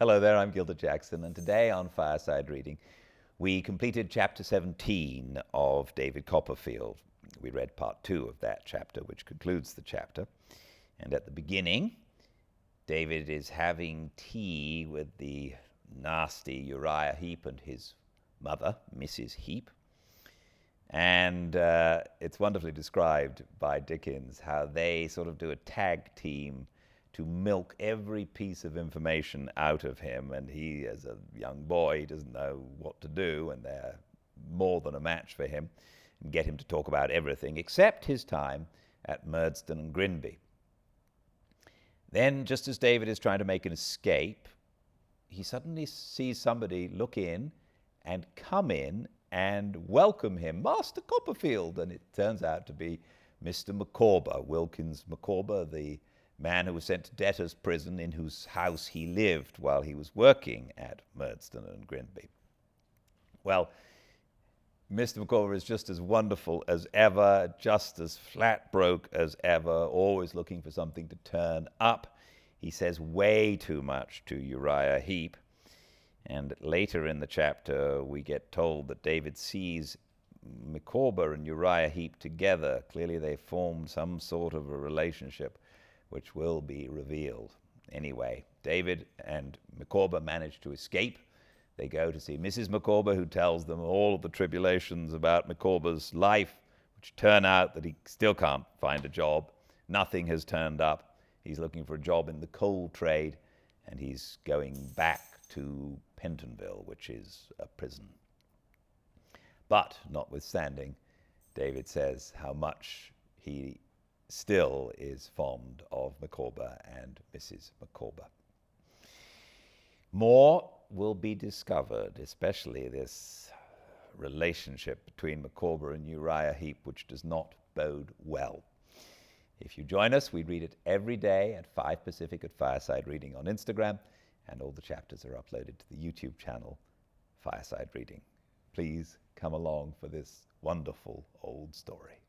Hello there, I'm Gildart Jackson, and today on Fireside Reading, we completed chapter 17 of David Copperfield. We read part 2 of that chapter, which concludes the chapter. And at the beginning, David is having tea with the nasty Uriah Heep and his mother, Mrs. Heep. And it's wonderfully described by Dickens how they sort of do a tag team to milk every piece of information out of him, and he, as a young boy, doesn't know what to do, and they're more than a match for him, and get him to talk about everything except his time at Murdston and Grinby. Then, just as David is trying to make an escape, he suddenly sees somebody look in and come in and welcome him, Master Copperfield, and it turns out to be Mr. Micawber, Wilkins Micawber, the man who was sent to debtor's prison, in whose house he lived while he was working at Murdston and Grinby. Well, Mr. Micawber is just as wonderful as ever, just as flat broke as ever, always looking for something to turn up. He says way too much to Uriah Heep. And later in the chapter, we get told that David sees Micawber and Uriah Heep together. Clearly they formed some sort of a relationship, which will be revealed. Anyway, David and Micawber manage to escape. They go to see Mrs. Micawber, who tells them all of the tribulations about Micawber's life, which turn out that he still can't find a job. Nothing has turned up. He's looking for a job in the coal trade, and he's going back to Pentonville, which is a prison. But, notwithstanding, David says how much he still is fond of Micawber and Mrs. Micawber. More will be discovered, especially this relationship between Micawber and Uriah Heep, which does not bode well. If you join us, we read it every day at 5 Pacific at Fireside Reading on Instagram, and all the chapters are uploaded to the YouTube channel, Fireside Reading. Please come along for this wonderful old story.